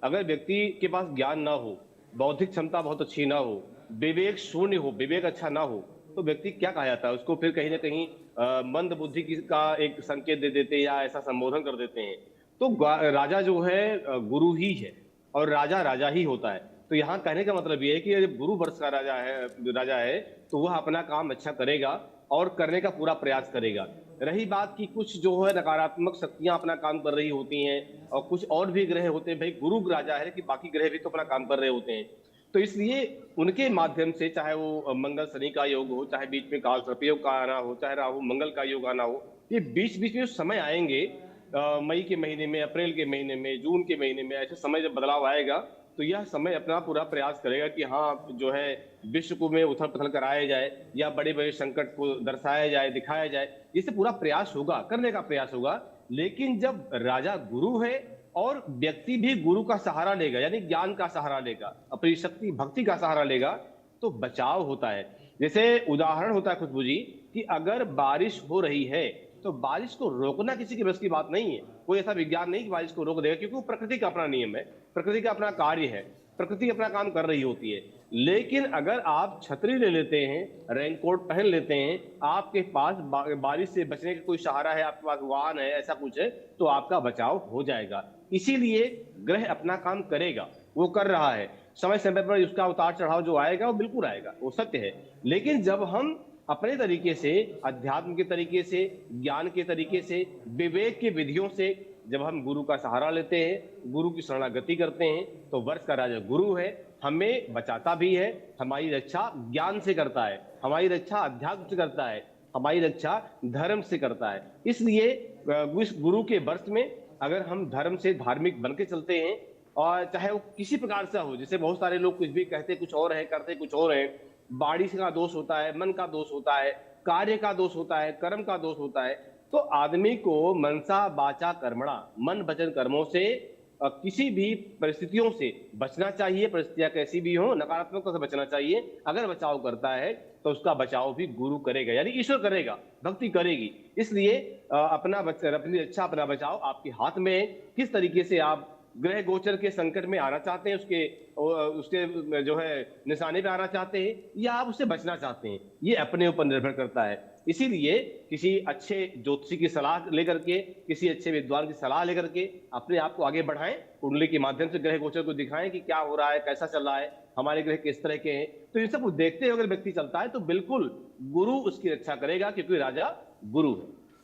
अगर व्यक्ति के पास ज्ञान ना हो, बौद्धिक क्षमता बहुत अच्छी ना हो, विवेक शून्य हो, विवेक अच्छा ना हो, तो व्यक्ति क्या कहा जाता है? उसको फिर कहीं ना कहीं मंद बुद्धि का एक संकेत दे देते हैं या ऐसा संबोधन कर देते हैं। तो राजा जो है गुरु ही है, और राजा राजा ही होता है। तो यहाँ कहने का मतलब ये है कि जब गुरु वर्ष का राजा है तो वह अपना काम अच्छा करेगा और करने का पूरा प्रयास करेगा। रही बात कि कुछ जो है नकारात्मक शक्तियां अपना काम कर रही होती हैं, और कुछ और भी ग्रह होते हैं, भाई गुरु राजा है कि बाकी ग्रह भी तो अपना काम कर रहे होते हैं। तो इसलिए उनके माध्यम से, चाहे वो मंगल शनि का योग हो, चाहे बीच में काल सर्प योग का आना हो, चाहे राहु मंगल का योग आना हो, ये बीच बीच में जो समय आएंगे, मई के महीने में, अप्रैल के महीने में, जून के महीने में, ऐसे समय जब बदलाव आएगा, तो यह समय अपना पूरा प्रयास करेगा कि हाँ जो है विश्व को में उथल पुथल कराया जाए, या बड़े बड़े संकट को दर्शाया जाए, दिखाया जाए। इससे पूरा प्रयास होगा, करने का प्रयास होगा। लेकिन जब राजा गुरु है और व्यक्ति भी गुरु का सहारा लेगा, यानी ज्ञान का सहारा लेगा, अपनी शक्ति भक्ति का सहारा लेगा, तो बचाव होता है। जैसे उदाहरण होता है खुशबू जी, कि अगर बारिश हो रही है तो बारिश को रोकना किसी की बस की बात नहीं है। कोई ऐसा विज्ञान नहीं कि बारिश को रोक देगा, क्योंकि वो प्रकृति का अपना नियम है, प्रकृति का अपना कार्य है, प्रकृति अपना काम कर रही होती है। लेकिन अगर आप छतरी ले लेते हैं, रेनकोट पहन लेते हैं, आपके पास बारिश से बचने का कोई सहारा है, आपके पास वाहन है, ऐसा कुछ है, तो आपका बचाव हो जाएगा। इसीलिए ग्रह अपना काम करेगा, वो कर रहा है। समय समय पर उसका उतार चढ़ाव जो आएगा वो बिल्कुल आएगा, वो सत्य है। लेकिन जब हम अपने तरीके से, अध्यात्म के तरीके से, ज्ञान के तरीके से, विवेक की विधियों से जब हम गुरु का सहारा लेते हैं, गुरु की शरणागति करते हैं, तो वर्ष का राजा गुरु है, हमें बचाता भी है, हमारी रक्षा ज्ञान से करता है, हमारी रक्षा अध्यात्म से करता है, हमारी रक्षा धर्म से करता है। इसलिए इस गुरु के वर्ष में अगर हम धर्म से धार्मिक बन के चलते हैं, और चाहे वो किसी प्रकार से हो, जैसे बहुत सारे लोग कुछ भी कहते कुछ और है, करते कुछ और है, बारिश का दोष होता है, मन का दोष होता है, कार्य का दोष होता है, कर्म का दोष होता है। तो आदमी को मनसा वाचा कर्मणा, मन वचन कर्मों से किसी भी परिस्थितियों से बचना चाहिए। परिस्थितियां कैसी भी हो, नकारात्मकता से बचना चाहिए। अगर बचाव करता है तो उसका बचाव भी गुरु करेगा, यानी ईश्वर करेगा, भक्ति करेगी। इसलिए अपनी रक्षा, अपना बचाव आपके हाथ में है। किस तरीके से आप ग्रह गोचर के संकट में आना चाहते हैं, उसके उसके जो है निशाने पे आना चाहते हैं, या आप उससे बचना चाहते हैं, ये अपने ऊपर निर्भर करता है। इसीलिए किसी अच्छे ज्योतिषी की सलाह लेकर के, किसी अच्छे विद्वान की सलाह लेकर के अपने आप को आगे बढ़ाएं, कुंडली के माध्यम से ग्रह गोचर को दिखाएं कि क्या हो रहा है, कैसा चल रहा है, हमारे ग्रह किस तरह के हैं। तो इन सब को देखते हुए अगर व्यक्ति चलता है तो बिल्कुल गुरु उसकी रक्षा करेगा, क्योंकि राजा गुरु है।